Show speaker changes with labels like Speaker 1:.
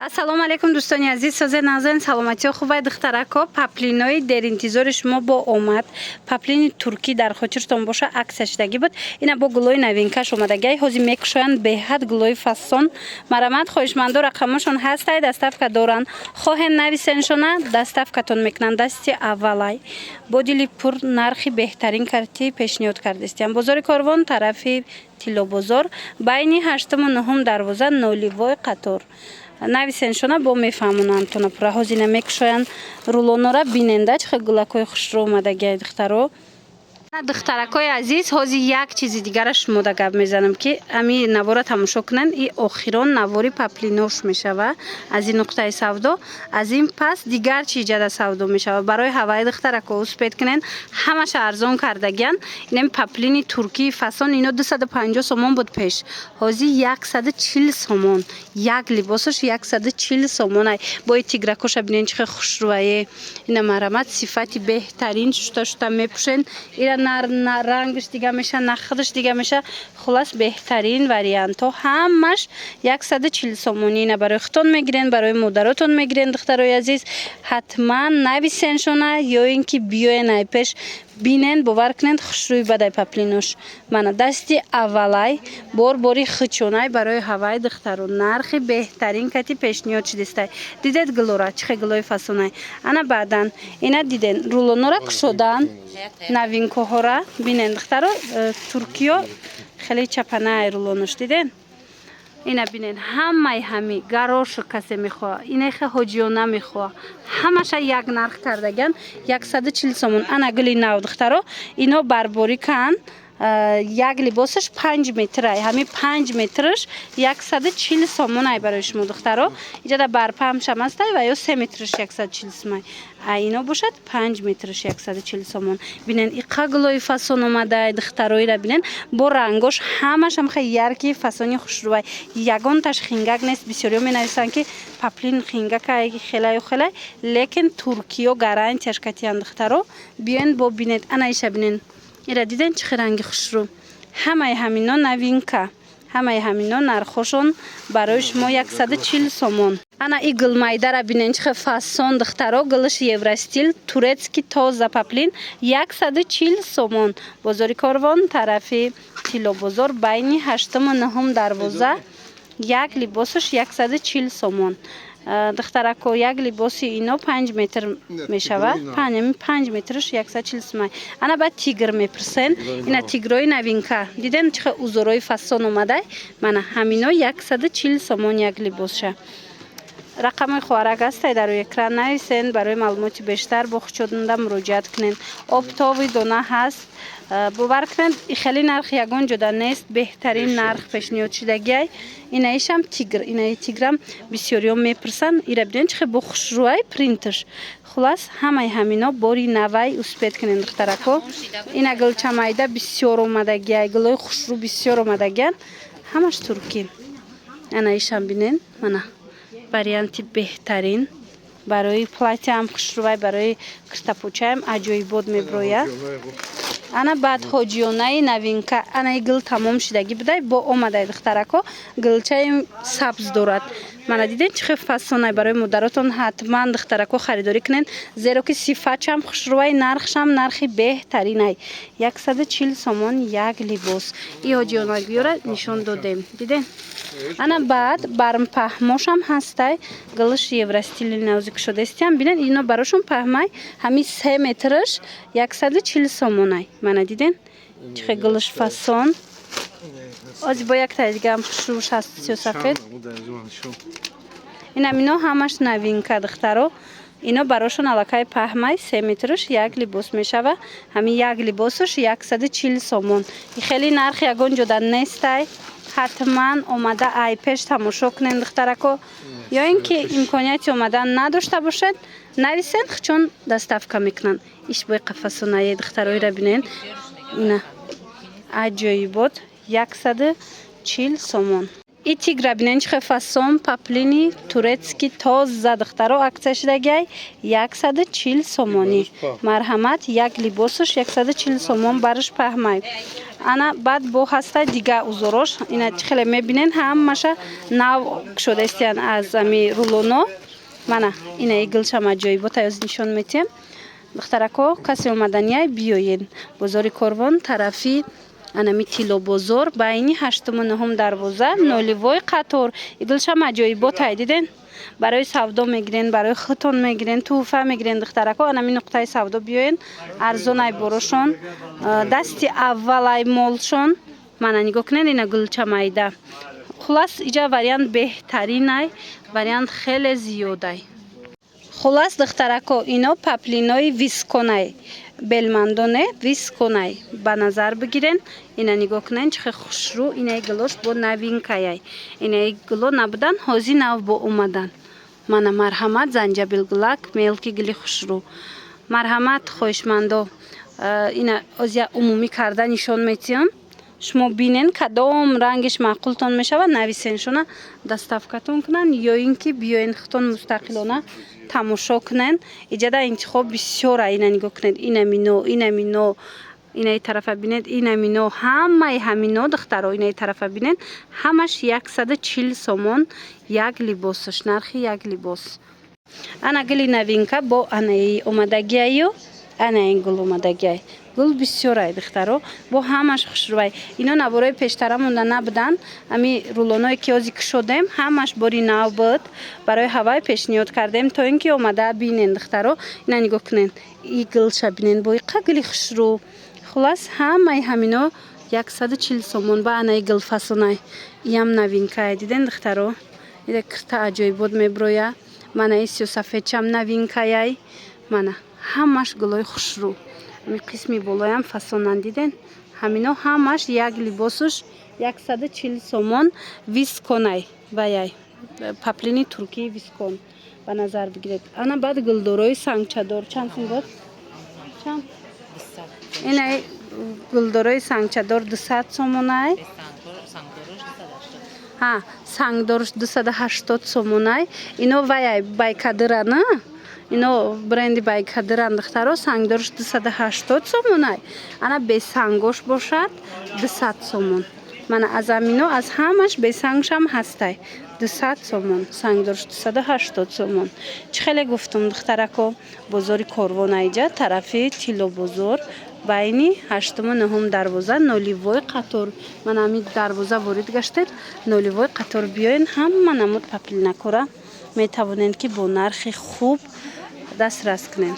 Speaker 1: ассалому алейкум дӯстони азиз, соза назарин саломатиё хубай духтарако, паплинои деринтизори шумо бо омад. Паплини туркӣ дар хотиртон боша аксия шудагӣ буд. Ина бо гулои навинкаш омадагӣ ҳозир мекушоянд беҳад гулои фасон. Марамат хоҳишмандо рақамашон ҳастай доставка доранд. Хоҳен нависеншона доставкатон мекунанд дасти аввалай. Бо дили пур нархи беҳтарин карти пешниҳод кардастиям. Бозори Корвон тарафи Тилобозор байни 8-ум 9-ум дарвоза ноливой қатор. Нависеншона бо мефаҳмонанд тонапура ҳозина мекушоянд рулонора биненда чӣ хел гулакҳои хушрӯ омадагиай духтаро. духтаракои азиз, ҳозир як чизи дигара шумода гап мезанам ки ами навора тамошо кунанд. И охирон навори паплинош мешава аз ин нуқтаи савдо. Аз ин пас дигар чи ҷада савдо мешава. Барои ҳаваи духтарако успед кунен, ҳамаша арзон кардагиян. Инами паплини туркии фасон ино 250 сомон буд пеш. Ҳозир 140 сомон. Як либосаш 140 сомонай. Бо тигракоша бинен чихе хушрӯае. Ина марамат сифати беҳтарин шута мепӯшен. Ира на рангаш дига меша, на худаш дига меша. Хулас беҳтарин вариантҳо ҳамаш 140 сомони. Ина барои хутон мегирен, барои модаротон мегирен духтарои азиз. Ҳатман нависеншона ё ин ки биёен ай пеш бинен, бовар кунед хушрӯи бадай паплинош. Мана дасти аввалай бор-бори хичонай барои ҳаваи духтаро нархи беҳтарин кати пешниҳод шудистай. Дидед гулора чихе гулои фасонай. Ана баъдан ина диден рулонора кушодан навинкоҳора бинен духтаро туркиё хеле чапанай рулонош диден. Ина бинен ҳамаи ҳами гарошу касе мехоҳа, инахе ҳоҷиёна мехоҳа. Ҳамаша як нарх кардаган 140 сомон. Ана гули нав духтаро ино барборӣ кан. Як либосаш 5 метрай. Ҳами 5 метраш 140 сомонай барои шумо духтаро. Иҷада барпамшам астай ва ё 3 метраш 140 сомон. А ино бошад 5 метраш 140 сомон. Бинен иқа гулои фасон омадай духтароира бинен бо рангош ҳамашам хе ярки фасони хушрӯай. Ягонташ хингак нест. Бисёриё менависанд ки паплин хингакай хелаю хелай, лекин туркиё гарантияш катиянд духтаро. Биёен бо бинед. Ана иша бинен. Ира диден чихе ранги хушрӯ. Ҳамаи ҳамино навинка. Ҳамаи ҳамино нархошон барои шумо 140 сомон. Ана и гулмайдара бинен чихе фасон духтаро. Гулаш Евростил турецки тоза паплин 140 сомон. Бозори Корвон тарафи Тилобозор байни 8-ум 9-ум дарвоза. Як либосаш 140 сомон. духтарако як либоси ино 5 метр мешава. 5 метраш 140 сомон. Ана ба тигр мепурсен. Ина тигрои навинка. Диден чихе узорои фасон омадай. Мана ҳамино 140 сомон як либосша. рақами хоҳарак ҳастай дар рӯи экран нависен. Барои маълумоти бештар бо хушоданда муроҷиат кунен. Обтови дона ҳаст. бовар кунед хеле нарх ягон ҷода нест. беҳтарин нарх пешниҳод шудагиай. Инаишам тигр. Инаи тиграм бисёриё мепурсанд. Ира бинен чихе бо хушрӯай принташ. Хулас ҳамаи ҳамино бори навай успед кунен духтарако. Ина гулчамайда бисёр омадагиай. Гулои хушрӯ бисёр омадагиан. Ҳамаш туркӣ. Анаишам бинен. Мана варианти беҳтарин барои платяам хушрӯвай, барои киртапочаям аҷоибот меброяд. Ана баъд ҳоҷиёнаи навинка. Ана и гул тамом шудагӣ будай бо омадай духтарако. Гулчаи сабз дорад. Мана диден чихе фасонай. Барои модаротон ҳатман духтарако харидорӣ кунен, зеро ки сифатшам хушрӯвай, нархшам нархи беҳтаринай. 140 сомон як либос. И ҳоҷиёнагиёра нишон додем. Диден? Ана баъд бармпаҳмошам ҳастай. Гулаш Евростили навзи кушодастиям. Бинен ино барошон паҳмай ҳами 3 метраш 140 сомонай. Мана диден? Чихе гулаш фасон. Ози бо яктай дигам хушрӯш ҳаст сиёсафед. Ина мино ҳамаш навинка духтаро. Ино барошон аллакай паҳмай 3 метраш як либос мешава. Ҳами як либосаш 140 сомон. И хеле нарх ягон ҷода нестай. ҳатман омада ай пеш тамошо кунен духтарако. ё ин ки имконияти омадан надошта бошед, нависен хичон доставка мекунанд. иш бои қафасонае духтароира бинен. Ина аҷоибот 140 сомон. ин тигра бинен чихе фасон паплини турецки тоза духтаро акция шудагиай 140 сомонӣ. Марҳамат, як либосуш 140 сомон бараш паҳмай. Ана баъд бо ҳаста дига узорош ина чихеле мебинен ҳамаша нав шуда истиян аз ами рулоно. Мана ина игилшама ҷойбота ёз нишон метиҳам. Духтарако касе омаданияй биёен. Бозори Корвон тарафи анами Тило бозор байни 8-9 дарвоза нолевой қатор игилшама ҷойботай диден. Барои савдо мегирен, барои хитон мегирен, туҳфа мегирен духтарако анами нуқтаи савдо биёен. Арзонай борошон, дасти аввалай молшон. Мана нигоҳ кунед ина гулчамайда. Хулас иҷа вариант беҳтаринай, вариант хеле зиёдай. Хулас духтарако ино паплинои висконай. Белмандоне висконай. Ба назар бигирен. Ина нигоҳ кунен чихе хушрӯ инаи гилош бо навинкаяй. Инаи гило набудан ҳози нав бо омадан. Мана марҳамат занҷабилгулак мелки гили хушрӯ. Марҳамат хоҳишмандо ина озя умумӣ карда нишон метиҳам. Шумо бинен кадом рангиш маъқултон мешавад нависен шуна доставкатон кунан ё ин ки биёен хитон мустақилона тамошо кунен. Иҷада интихоб бисёра. Ина нигоҳ кунед ина мино инаи тарафа бинед ина мино ҳамаи ҳамино духтаро инаи тарафа бинен ҳамаш 140 сомон як либосуш нархи як либос. Ана гули навинка бо анаи омадагиаю анаин гул омадагиай. Гул бисёрай духтаро бо ҳамаш хушрӯай. Ино набораи пештара монда набудан. Ами рулоное ки ҳозир кушодем ҳамаш бори нав буд. Барои ҳавай пешниҳод кардем то ин ки омада бинен духтаро. Ина нигоҳ кунен и гулша бинен бо иқа гули хушрӯ. Хулас ҳамаи ҳамино 140 сомон ба анаи гулфасонай. Иам навинкае диден духтаро. Ида кирта аҷоибот меброя. Мана и сиёсафедчам навинкаяй. Мана ҳамаш гулои хушрӯ. Ами қисми болоям фасонан диден. Ҳамино ҳамаш як либосуш 140 сомон висконай. Ваяй паплини туркии вискон ба назар бигиред. Ана баъд гулдорои сангчадор чанд сум буд? Чанд? Инаи гулдорои сангчадор 200 сомонай. Ҳа, сангдорш 280 сомонай. Ино ваяй байкадирана. Ино бренди байкадиран духтаро сангдорш 280 сомонай. Ана бесангош бошад 200 сомон. Мана аз амино аз ҳамаш бесангшам ҳастай. 200 сомон, сангдорш 280 сомон. Чӣ хеле гуфтум духтарако? Бозори Корвон айҷа тарафи Тило бозор байни 8-9 дарвоза нолевой қатор. Мана ами дарвоза ворид гаштед нолевой қатор биёен ҳама намуд паплинакора метавонед ки бо нархи хуб дастрас кунед.